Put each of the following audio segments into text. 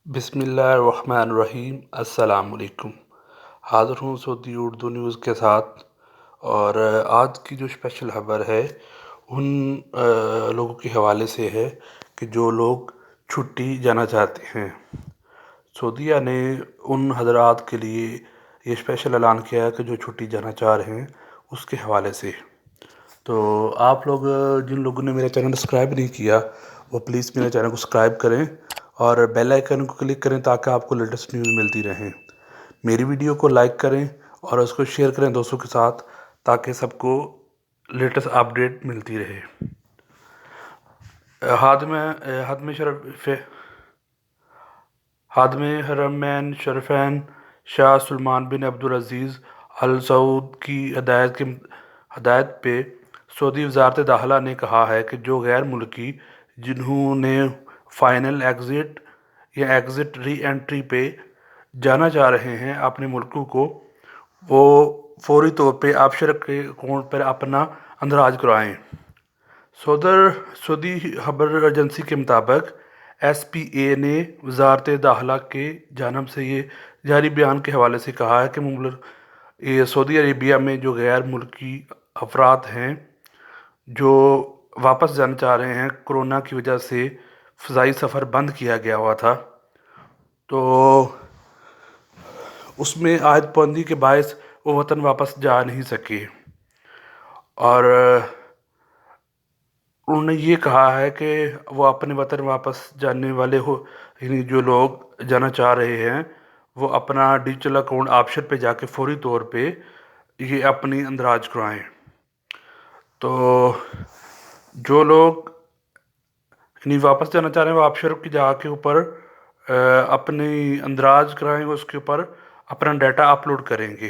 بسم اللہ الرحمن الرحیم۔ السلام علیکم۔ حاضر ہوں سعودی اردو نیوز کے ساتھ، اور آج کی جو اسپیشل خبر ہے ان لوگوں کے حوالے سے ہے کہ جو لوگ چھٹی جانا چاہتے ہیں۔ سعودیہ نے ان حضرات کے لیے یہ اسپیشل اعلان کیا ہے کہ جو چھٹی جانا چاہ رہے ہیں اس کے حوالے سے۔ تو آپ لوگ جن لوگوں نے میرا چینل سبسکرائب نہیں کیا وہ پلیز میرے چینل کو سبسکرائب کریں اور بیل آئیکن کو کلک کریں تاکہ آپ کو لیٹسٹ نیوز ملتی رہیں۔ میری ویڈیو کو لائک کریں اور اس کو شیئر کریں دوستوں کے ساتھ تاکہ سب کو لیٹسٹ اپڈیٹ ملتی رہے۔ خادم حرمین شریفین شاہ سلمان بن عبدالعزیز ال سعود کی ہدایت پہ سعودی وزارت داخلہ نے کہا ہے کہ جو غیر ملکی جنہوں نے فائنل ایگزٹ یا ایگزٹ ری انٹری پہ جانا چاہ رہے ہیں اپنے ملکوں کو، وہ فوری طور پہ آبشر کے اکاؤنٹ پر اپنا اندراج کرائیں۔ سعودی خبر ایجنسی کے مطابق ایس پی اے نے وزارت داخلہ کے جانب سے یہ جاری بیان کے حوالے سے کہا ہے کہ سعودی عربیہ میں جو غیر ملکی افراد ہیں جو واپس جانا چاہ رہے ہیں، کرونا کی وجہ سے فضائی سفر بند کیا گیا ہوا تھا، تو اس میں عائد پابندی کے باعث وہ وطن واپس جا نہیں سکے، اور انہوں نے یہ کہا ہے کہ وہ اپنے وطن واپس جانے والے یعنی جو لوگ جانا چاہ رہے ہیں وہ اپنا ڈیجیٹل اکاؤنٹ آپشن پہ جا کے فوری طور پہ یہ اپنی اندراج کرائیں۔ تو جو لوگ یعنی واپس جانا چاہ رہے ہیں وہ آپشن کی جا کے اوپر اپنی اندراج کرائیں گے، اس کے اوپر اپنا ڈیٹا اپلوڈ کریں گے،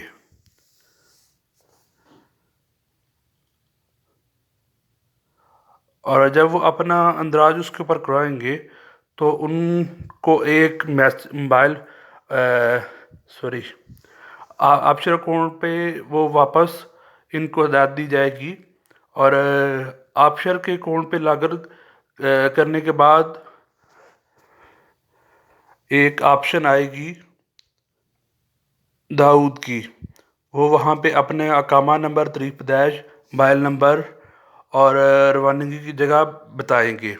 اور جب وہ اپنا اندراج اس کے اوپر کرائیں گے تو ان کو ایک موبائل آپشن اکاؤنٹ پہ وہ واپس ان کو ہدایت دی جائے گی، اور آپشن کے اکاؤنٹ پہ لاگ ان کرنے کے بعد ایک آپشن آئے گی داؤد کی، وہ وہاں پہ اپنے اقامہ نمبر، تاریخ پیدائش، موبائل نمبر اور روانگی کی جگہ بتائیں گے۔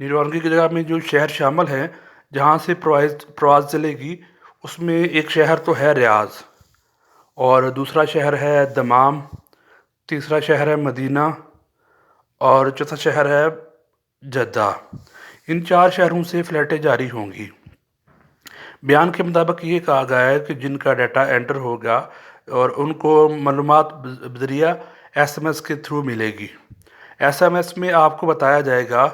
روانگی کی جگہ میں جو شہر شامل ہیں جہاں سے پرواز چلے گی، اس میں ایک شہر تو ہے ریاض، اور دوسرا شہر ہے دمام، تیسرا شہر ہے مدینہ، اور چوتھا شہر ہے جدہ۔ ان 4 شہروں سے فلائٹیں جاری ہوں گی۔ بیان کے مطابق یہ کہا گیا ہے کہ جن کا ڈیٹا انٹر ہوگا اور ان کو معلومات بذریعہ ایس ایم ایس کے تھرو ملے گی۔ ایس ایم ایس میں آپ کو بتایا جائے گا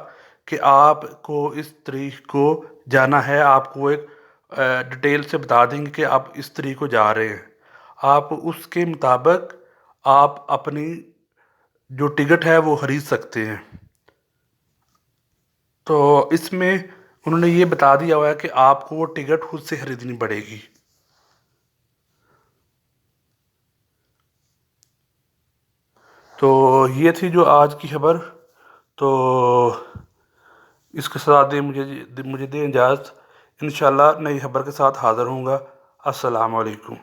کہ آپ کو اس تاریخ کو جانا ہے، آپ کو ایک ڈیٹیل سے بتا دیں گے کہ آپ اس تاریخ کو جا رہے ہیں، آپ اس کے مطابق آپ اپنی جو ٹکٹ ہے وہ خرید سکتے ہیں۔ تو اس میں انہوں نے یہ بتا دیا ہوا ہے کہ آپ کو وہ ٹکٹ خود سے خریدنی پڑے گی۔ تو یہ تھی جو آج کی خبر، تو اس کے ساتھ مجھے دیں اجازت، انشاءاللہ نئی خبر کے ساتھ حاضر ہوں گا۔ السلام علیکم۔